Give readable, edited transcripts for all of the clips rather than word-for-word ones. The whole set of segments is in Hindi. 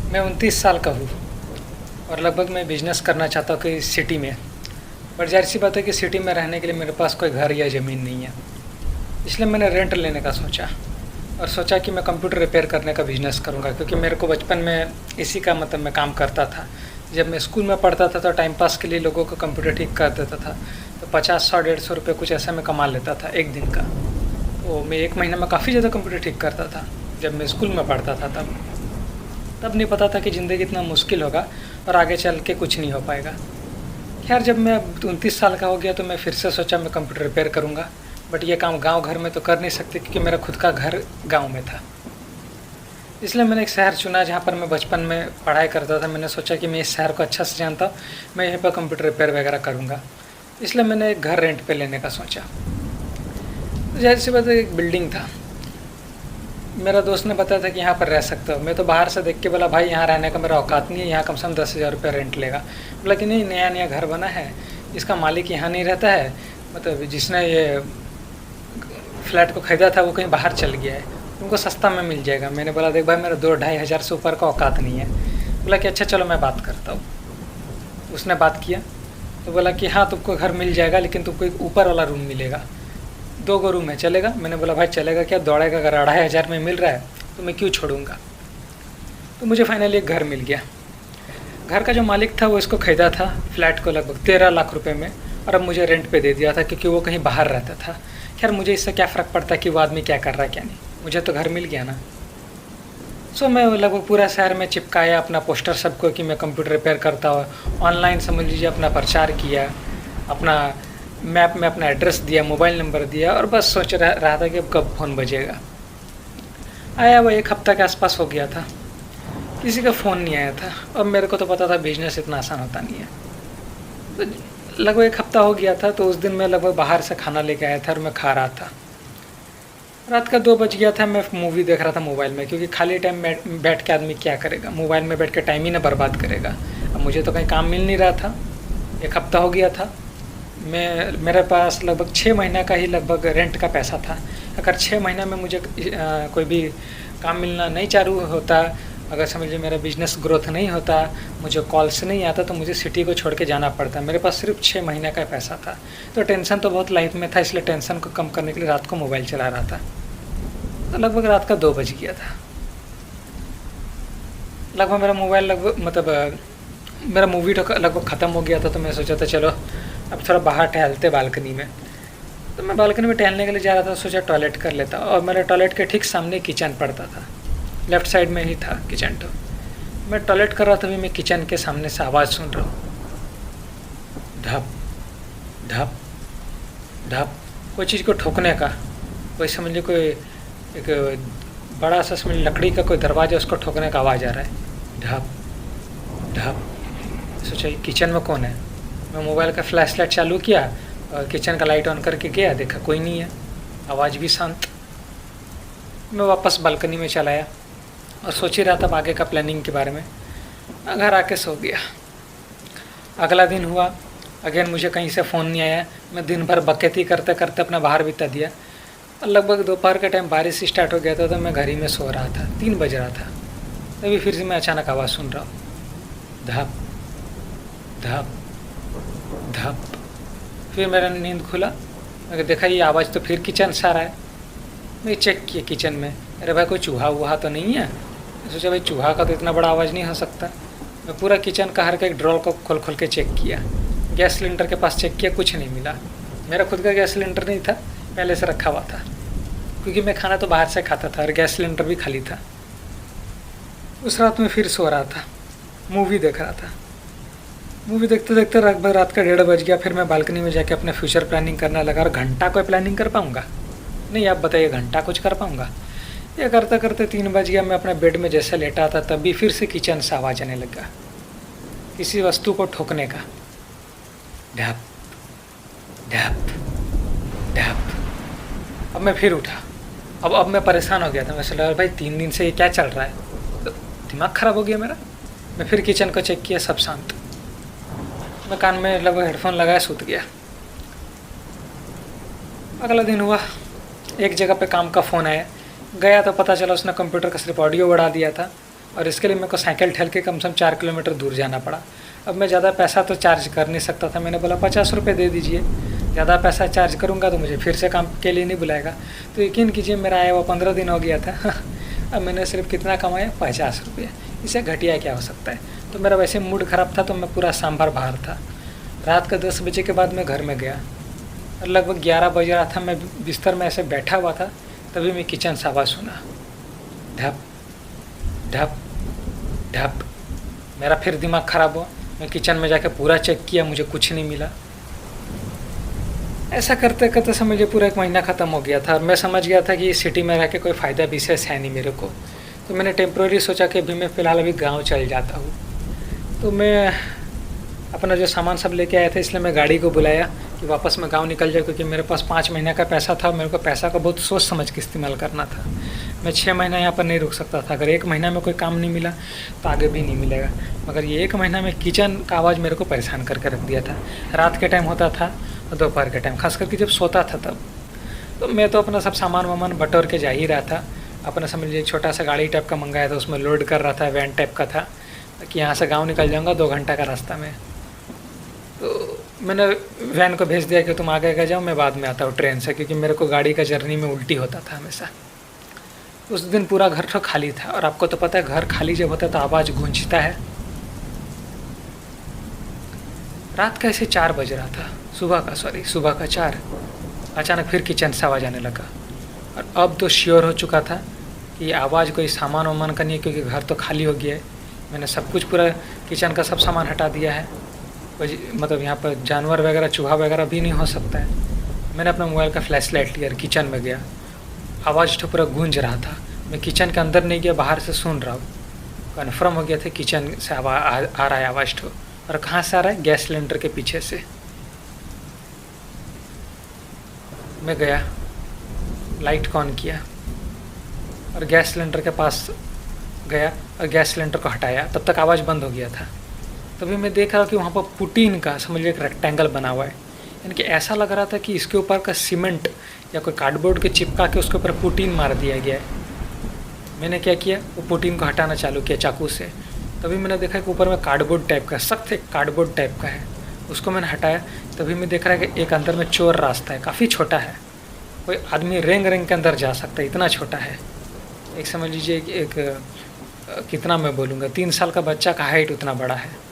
मैं 29 साल का हूँ और लगभग मैं बिज़नेस करना चाहता हूँ कि सिटी में। पर ज़ाहिर सी बात है कि सिटी में रहने के लिए मेरे पास कोई घर या ज़मीन नहीं है। इसलिए मैंने रेंट लेने का सोचा और सोचा कि मैं कंप्यूटर रिपेयर करने का बिज़नेस करूँगा, क्योंकि मेरे को बचपन में इसी का मतलब मैं काम करता था। जब मैं स्कूल में पढ़ता था तो टाइम पास के लिए लोगों को कंप्यूटर ठीक कर देता था, तो 50 100 150 रुपये कुछ ऐसा मैं कमा लेता था एक दिन का। तो मैं एक महीने में काफ़ी ज़्यादा कंप्यूटर ठीक करता था जब मैं स्कूल में पढ़ता था। तब नहीं पता था कि ज़िंदगी इतना मुश्किल होगा और आगे चल के कुछ नहीं हो पाएगा। खैर, जब मैं 29 साल का हो गया तो मैं फिर से सोचा मैं कंप्यूटर रिपेयर करूँगा। बट ये काम गांव घर में तो कर नहीं सकते, क्योंकि मेरा खुद का घर गांव में था। इसलिए मैंने एक शहर चुना जहाँ पर मैं बचपन में पढ़ाई करता था। मैंने सोचा कि मैं इस शहर को अच्छा से जानता हूँ, मैं यहीं पर कंप्यूटर रिपेयर वगैरह करूँगा। इसलिए मैंने एक घर रेंट पे लेने का सोचा। तो ज़ाहिर सी बात है, एक बिल्डिंग था। मेरा दोस्त ने बताया था कि यहाँ पर रह सकते हो। मैं तो बाहर से देख के बोला, भाई यहाँ रहने का मेरा औकात नहीं है, यहाँ कम से कम 10,000 रुपये रेंट लेगा। बोला कि नहीं, नया नया घर बना है, इसका मालिक यहाँ नहीं रहता है, मतलब जिसने ये फ्लैट को ख़रीदा था वो कहीं बाहर चल गया है, तुमको सस्ता में मिल जाएगा। मैंने बोला, देख भाई, मेरा 2-2.5 हज़ार से ऊपर का औकात नहीं है। बोला कि अच्छा चलो मैं बात करता हूँ। उसने बात किया तो बोला कि हाँ, तुमको घर मिल जाएगा, लेकिन तुमको एक ऊपर वाला रूम मिलेगा, 2 गो रूम है, चलेगा? मैंने बोला, भाई चलेगा क्या, दौड़ेगा, अगर 2.5 हज़ार में मिल रहा है तो मैं क्यों छोड़ूंगा। तो मुझे फाइनली एक घर मिल गया। घर का जो मालिक था वो इसको ख़रीदा था फ्लैट को लगभग 13 लाख रुपए में, और अब मुझे रेंट पे दे दिया था, क्योंकि वो कहीं बाहर रहता था। खैर, मुझे इससे क्या फ़र्क पड़ता कि वो आदमी क्या कर रहा है क्या नहीं, मुझे तो घर मिल गया ना। सो मैं लगभग पूरा शहर में चिपकाया अपना पोस्टर सबको कि मैं कंप्यूटर रिपेयर करता हूँ। ऑनलाइन समझ लीजिए अपना प्रचार किया, अपना मैप में अपना एड्रेस दिया, मोबाइल नंबर दिया, और बस सोच रहा था कि अब कब फ़ोन बजेगा। आया वो 1 हफ्ता के आसपास हो गया था, किसी का फ़ोन नहीं आया था। और मेरे को तो पता था बिजनेस इतना आसान होता नहीं है। तो लगभग 1 हफ्ता हो गया था। तो उस दिन मैं लगभग बाहर से खाना लेके आया था और मैं खा रहा था। रात का 2 बज गया था। मैं मूवी देख रहा था मोबाइल में, क्योंकि खाली टाइम में बैठ के आदमी क्या करेगा, मोबाइल में बैठ के टाइम ही ना बर्बाद करेगा। अब मुझे तो कहीं काम मिल नहीं रहा था, 1 हफ्ता हो गया था। मेरे पास लगभग 6 महीने का ही लगभग रेंट का पैसा था। अगर 6 महीने में मुझे कोई भी काम मिलना नहीं चालू होता, अगर समझ लीजिए मेरा बिजनेस ग्रोथ नहीं होता, मुझे कॉल्स नहीं आता, तो मुझे सिटी को छोड़ के जाना पड़ता। मेरे पास सिर्फ 6 महीने का पैसा था। तो टेंशन तो बहुत लाइफ में था, इसलिए टेंशन को कम करने के लिए रात को मोबाइल चला रहा था। तो लगभग रात का 2 बज गया था। लगभग मेरा मोबाइल मेरा मूवी लगभग ख़त्म हो गया था। तो मैं सोचा था चलो अब थोड़ा बाहर टहलते बालकनी में। तो मैं बालकनी में टहलने के लिए जा रहा था, सोचा टॉयलेट कर लेता। और मेरे टॉयलेट के ठीक सामने किचन पड़ता था, लेफ़्ट साइड में ही था किचन। तो मैं टॉयलेट कर रहा था, तभी मैं किचन के सामने से आवाज़ सुन रहा हूँ, धप धप धप, कोई चीज़ को ठोकने का। कोई समझ लीजिए कोई एक बड़ा सा समझ लकड़ी का कोई दरवाज़ा, उसको ठोकने का आवाज़ आ रहा है, ढप ढप। सोचा किचन में कौन है। मैं मोबाइल का फ्लैश लाइट चालू किया और किचन का लाइट ऑन करके गया, देखा कोई नहीं है, आवाज़ भी शांत। मैं वापस बालकनी में चला आया और सोच ही रहा था आगे का प्लानिंग के बारे में। घर आके सो गया। अगला दिन हुआ, अगेन मुझे कहीं से फ़ोन नहीं आया। मैं दिन भर बकैती करते करते अपना बाहर बिता दिया। और लगभग दोपहर के टाइम बारिश स्टार्ट हो गया था। तो मैं घर ही में सो रहा था, 3 बज रहा था। तभी फिर से मैं अचानक आवाज़ सुन रहा हूँ, धप धप धप। फिर मेरा नींद खुला, मैंने देखा ये आवाज़ तो फिर किचन से आ रहा है। मैं चेक किया किचन में, अरे भाई कोई चूहा वूहा तो नहीं है। सोचा भाई चूहा का तो इतना बड़ा आवाज़ नहीं हो सकता। मैं पूरा किचन का हर एक ड्रॉर को खोल खोल के चेक किया। गैस सिलेंडर के पास चेक किया, कुछ नहीं मिला। मेरा खुद का गैस सिलेंडर नहीं था, पहले से रखा हुआ था, क्योंकि मैं खाना तो बाहर से खाता था और गैस सिलेंडर भी खाली था। उस रात में फिर सो रहा था, मूवी देख रहा था। मूवी देखते देखते लगभग रात का 1:30 बज गया। फिर मैं बालकनी में जाके अपने फ्यूचर प्लानिंग करने लगा। और घंटा कोई प्लानिंग कर पाऊँगा? नहीं, आप बताइए, घंटा कुछ कर पाऊँगा? ये करते करते 3 बज गया। मैं अपने बेड में जैसे लेटा था, तभी फिर से किचन से आवाज़ आने लगा, किसी वस्तु को ठोकने का, ढप ढप ढप। अब मैं फिर उठा। अब मैं परेशान हो गया था। मैं सोचा भाई 3 दिन से ये क्या चल रहा है, तो दिमाग ख़राब हो गया मेरा। मैं फिर किचन को चेक किया, सब शांत। मैं कान में लगभग हेडफोन लगाया, सूत गया। अगला दिन हुआ, एक जगह पे काम का फ़ोन आया। गया तो पता चला उसने कंप्यूटर का सिर्फ ऑडियो बढ़ा दिया था, और इसके लिए मेरे को साइकिल ठेल के कम से कम 4 किलोमीटर दूर जाना पड़ा। अब मैं ज़्यादा पैसा तो चार्ज कर नहीं सकता था, मैंने बोला 50 रुपये दे दीजिए, ज़्यादा पैसा चार्ज करूँगा तो मुझे फिर से काम के लिए नहीं बुलाएगा। तो यकीन कीजिए मेरा आया हुआ 15 दिन हो गया था अब मैंने सिर्फ कितना कमाया, 50 रुपये। इससे घटिया क्या हो सकता है। तो मेरा वैसे मूड ख़राब था, तो मैं पूरा सांभर बाहर था। रात का 10 बजे के बाद मैं घर में गया और लगभग 11 बज रहा था। मैं बिस्तर में ऐसे बैठा हुआ था, तभी मैं किचन से आवाज़ सुना, ढप ढप ढप। मेरा फिर दिमाग ख़राब हुआ। मैं किचन में जाके पूरा चेक किया, मुझे कुछ नहीं मिला। ऐसा करते करते समझिए पूरा 1 महीना ख़त्म हो गया था और मैं समझ गया था कि इस सिटी में रह के कोई फ़ायदा विशेष है नहीं मेरे को। तो मैंने टेम्प्रोरी सोचा कि अभी मैं फ़िलहाल अभी गाँव चल जाता हूँ। तो मैं अपना जो सामान सब लेके आया था, इसलिए मैं गाड़ी को बुलाया कि वापस मैं गांव निकल जाऊँ, क्योंकि मेरे पास 5 महीने का पैसा था। मेरे को पैसा का बहुत सोच समझ के इस्तेमाल करना था। मैं 6 महीना यहाँ पर नहीं रुक सकता था। अगर 1 महीना में कोई काम नहीं मिला तो आगे भी नहीं मिलेगा। मगर ये 1 महीना में किचन का आवाज़ मेरे को परेशान करके रख दिया था। रात के टाइम होता था और दोपहर के टाइम, खास करके जब सोता था तब। तो मैं तो अपना सब सामान वामान बटोर के जा ही रहा था। अपना समझ लीजिए छोटा सा गाड़ी टाइप का मंगाया था, उसमें लोड कर रहा था, वैन टाइप का था कि यहाँ से गाँव निकल जाऊँगा 2 घंटा का रास्ता में। तो मैंने वैन को भेज दिया कि तुम आगे का जाओ, मैं बाद में आता हूँ ट्रेन से, क्योंकि मेरे को गाड़ी का जर्नी में उल्टी होता था हमेशा। उस दिन पूरा घर तो खाली था और आपको तो पता है घर खाली जब होता है तो आवाज़ गूंजता है। रात का ऐसे 4 बज रहा था, सुबह का 4। अचानक फिर किचन से आवाज़ आने लगा और अब तो श्योर हो चुका था कि आवाज़ कोई सामान वामान का नहीं है, क्योंकि घर तो खाली हो गया है। मैंने सब कुछ पूरा किचन का सब सामान हटा दिया है। मतलब यहाँ पर जानवर वगैरह चूहा वगैरह भी नहीं हो सकता है। मैंने अपना मोबाइल का फ्लैश लाइट लिया, किचन में गया। आवाज़ तो पूरा गूंज रहा था। मैं किचन के अंदर नहीं गया, बाहर से सुन रहा हूँ। कन्फर्म हो गया था किचन से आवाज़ आ रहा है आवाज़ तो। और कहाँ से आ रहा है? गैस सिलेंडर के पीछे से। मैं गया, लाइट को ऑन किया और गैस सिलेंडर के पास गया और गैस सिलेंडर को हटाया। तब तक आवाज़ बंद हो गया था। तभी मैं देख रहा हूँ कि वहाँ पर पुटीन का समझिए एक रेक्टेंगल बना हुआ है। यानी कि ऐसा लग रहा था कि इसके ऊपर का सीमेंट या कोई कार्डबोर्ड के चिपका के उसके ऊपर पुटीन मार दिया गया है। मैंने क्या किया, वो पुटीन को हटाना चालू किया चाकू से। तभी मैंने देखा कि ऊपर में कार्डबोर्ड टाइप का, सख्त एक कार्डबोर्ड टाइप का है, उसको मैंने हटाया। तभी मैं देख रहा है कि एक अंदर में चोर रास्ता है, काफ़ी छोटा है। कोई आदमी रेंग रेंग के अंदर जा सकता है, इतना छोटा है। एक समझ लीजिए एक कितना मैं बोलूँगा, 3 साल का बच्चा का हाइट उतना बड़ा है।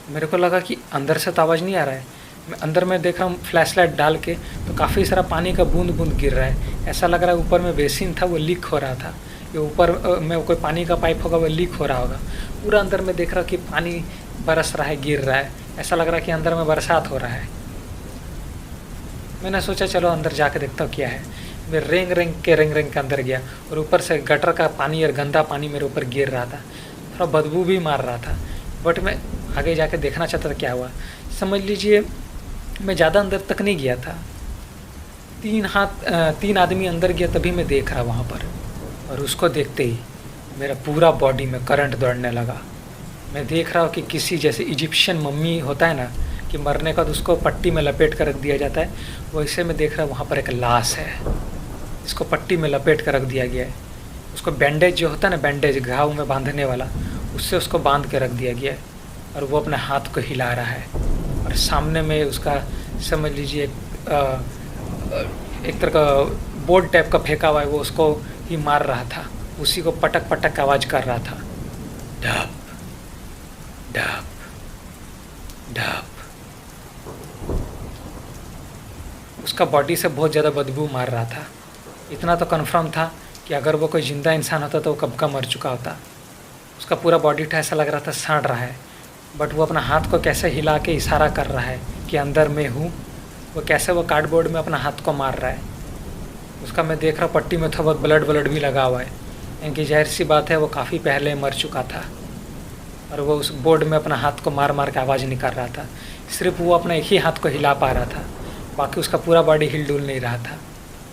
मेरे को लगा कि अंदर से तो आवाज़ नहीं आ रहा है। मैं अंदर में देख रहा हूँ फ्लैश लाइट डाल के, तो काफ़ी सारा पानी का बूंद बूंद गिर रहा है। ऐसा लग रहा है ऊपर में बेसिन था, वो लीक हो रहा था। ये ऊपर में कोई पानी का पाइप होगा, वो लीक हो रहा होगा। पूरा अंदर में देख रहा कि पानी बरस रहा है, गिर रहा है। ऐसा लग रहा है कि अंदर में बरसात हो रहा है। मैंने सोचा चलो अंदर जाके देखता हूँ क्या है। मैं रेंग रेंग के अंदर गया और ऊपर से गटर का पानी और गंदा पानी मेरे ऊपर गिर रहा था। थोड़ा बदबू भी मार रहा था। बट मैं आगे जाके देखना चाहता था क्या हुआ। समझ लीजिए मैं ज़्यादा अंदर तक नहीं गया था। 3 आदमी अंदर गया तभी मैं देख रहा वहाँ पर। और उसको देखते ही मेरा पूरा बॉडी में करंट दौड़ने लगा। मैं देख रहा हूँ कि किसी जैसे इजिप्शियन मम्मी होता है ना, कि मरने का तो उसको पट्टी में लपेट कर रख दिया जाता है, वैसे मैं देख रहा हूँ वहाँ पर एक लाश है, इसको पट्टी में लपेट कर रख दिया गया है। उसको बैंडेज जो होता है ना, बैंडेज घाव में बांधने वाला, उससे उसको बांध के रख दिया गया है। और वो अपने हाथ को हिला रहा है और सामने में उसका समझ लीजिए एक तरह का बोर्ड टाइप का फेंका हुआ है, वो उसको ही मार रहा था। उसी को पटक पटक आवाज़ कर रहा था, ढप ढप ढप। उसका बॉडी से बहुत ज़्यादा बदबू मार रहा था। इतना तो कन्फर्म था कि अगर वो कोई ज़िंदा इंसान होता तो वो कब का मर चुका होता। उसका पूरा बॉडी ऐसा लग रहा था सड़ रहा है। बट वो अपना हाथ को कैसे हिला के इशारा कर रहा है कि अंदर मैं हूँ। वो कैसे वो कार्डबोर्ड में अपना हाथ को मार रहा है। उसका मैं देख रहा पट्टी में थोड़ा बहुत ब्लड भी लगा हुआ है, क्योंकि जाहिर सी बात है वो काफ़ी पहले मर चुका था। और वो उस बोर्ड में अपना हाथ को मार मार के आवाज़ निकाल रहा था। सिर्फ वो अपना एक ही हाथ को हिला पा रहा था, बाकी उसका पूरा बॉडी हिल डुल नहीं रहा था।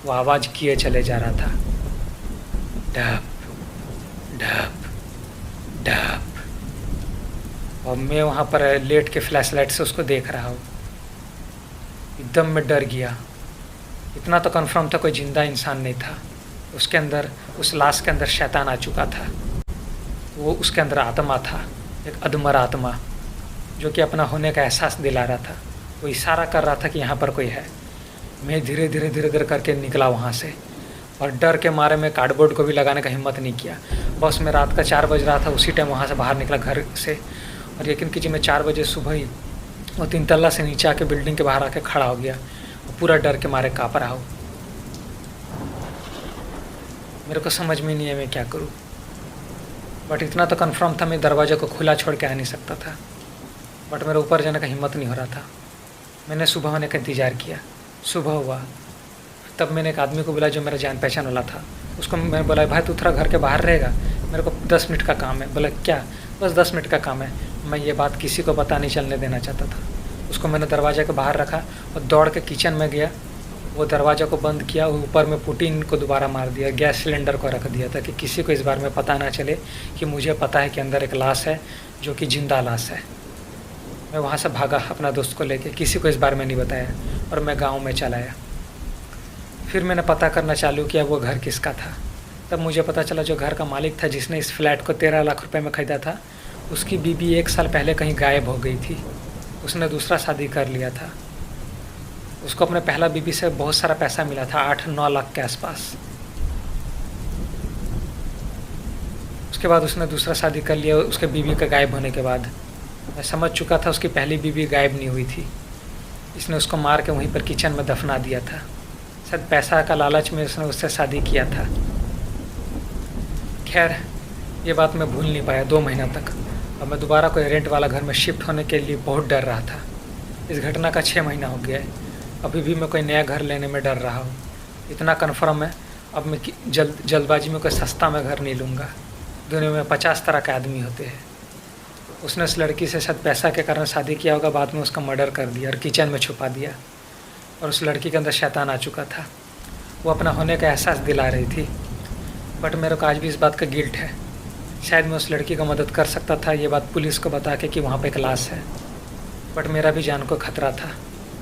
वो आवाज़ किए चले जा रहा था, ढप ढप ढप। और मैं वहाँ पर लेट के फ्लैश लाइट से उसको देख रहा हूँ। एकदम मैं डर गया। इतना तो कन्फर्म था कोई ज़िंदा इंसान नहीं था उसके अंदर। उस लाश के अंदर शैतान आ चुका था। वो उसके अंदर आत्मा था, एक अधमर आत्मा, जो कि अपना होने का एहसास दिला रहा था। वो इशारा कर रहा था कि यहाँ पर कोई है। मैं धीरे धीरे धीरे धीरे करके निकला वहाँ से, और डर के मारे में कार्डबोर्ड को भी लगाने का हिम्मत नहीं किया। बस मैं रात का 4 बज रहा था, उसी टाइम वहाँ से बाहर निकला घर से। और यकीन कीजिए मैं 4 बजे सुबह ही वो 3 तल्ला से नीचे आके बिल्डिंग के बाहर आके खड़ा हो गया। पूरा डर के मारे काँप रहा हूँ। मेरे को समझ में नहीं है मैं क्या करूँ, बट इतना तो कंफर्म था मैं दरवाजे को खुला छोड़ के आ नहीं सकता था। बट मेरे ऊपर जाने का हिम्मत नहीं हो रहा था। मैंने सुबह होने का इंतज़ार किया। सुबह हुआ तब मैंने एक आदमी को बोला जो मेरा जान पहचान वाला था। उसको मैंने बोला, भाई तू थोड़ा घर के बाहर रहेगा, मेरे को 10 मिनट का काम है। बोला क्या? बस 10 मिनट का काम है। मैं ये बात किसी को पता नहीं चलने देना चाहता था। उसको मैंने दरवाजे के बाहर रखा और दौड़ के किचन में गया। वो दरवाज़ा को बंद किया, ऊपर में पुटीन को दोबारा मार दिया, गैस सिलेंडर को रख दिया ताकि किसी को इस बारे में पता ना चले कि मुझे पता है कि अंदर एक लाश है जो कि जिंदा लाश है। मैं वहाँ से भागा अपना दोस्त को लेके, किसी को इस बारे में नहीं बताया, और मैं गांव में चला आया। फिर मैंने पता करना चालू किया वो घर किसका था। तब मुझे पता चला जो घर का मालिक था, जिसने इस फ्लैट को 13 लाख रुपए में ख़रीदा था, उसकी बीबी 1 साल पहले कहीं गायब हो गई थी। उसने दूसरा शादी कर लिया था। उसको अपने पहला बीबी से बहुत सारा पैसा मिला था, 8-9 लाख के आसपास। उसके बाद उसने दूसरा शादी कर लिया उसके बीबी के गायब होने के बाद। मैं समझ चुका था उसकी पहली बीबी गायब नहीं हुई थी। इसने उसको मार के वहीं पर किचन में दफना दिया था। शायद पैसा का लालच में उसने उससे शादी किया था। खैर ये बात मैं भूल नहीं पाया 2 महीना तक। अब मैं दोबारा कोई रेंट वाला घर में शिफ्ट होने के लिए बहुत डर रहा था। इस घटना का 6 महीना हो गया है। अभी भी मैं कोई नया घर लेने में डर रहा हूँ। इतना कन्फर्म है अब मैं जल्दबाजी में कोई सस्ता में घर नहीं लूँगा। दुनिया में 50 तरह के आदमी होते हैं। उसने उस लड़की से शायद पैसा के कारण शादी किया होगा, बाद में उसका मर्डर कर दिया और किचन में छुपा दिया। और उस लड़की के अंदर शैतान आ चुका था। वो अपना होने का एहसास दिला रही थी। बट मेरे को आज भी इस बात का गिल्ट है। शायद मैं उस लड़की को मदद कर सकता था ये बात पुलिस को बता के कि वहाँ पे एक लाश है। बट मेरा भी जान को खतरा था।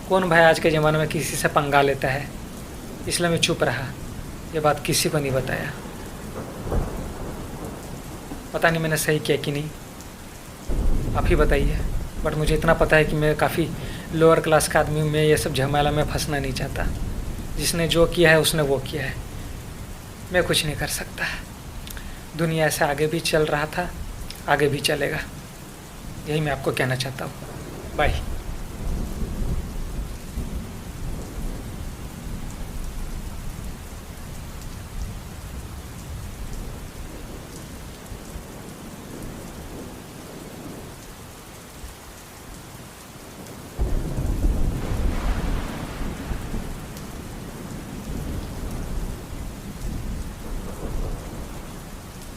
कौन भाई आज के ज़माने में किसी से पंगा लेता है, इसलिए मैं चुप रहा। ये बात किसी को नहीं बताया। पता नहीं मैंने सही किया कि नहीं, आप ही बताइए। बट मुझे इतना पता है कि मैं काफ़ी लोअर क्लास का आदमी हूँ। मैं ये सब झमेला में फंसना नहीं चाहता। जिसने जो किया है उसने वो किया है, मैं कुछ नहीं कर सकता। दुनिया ऐसे आगे भी चल रहा था, आगे भी चलेगा। यही मैं आपको कहना चाहता हूँ। बाय।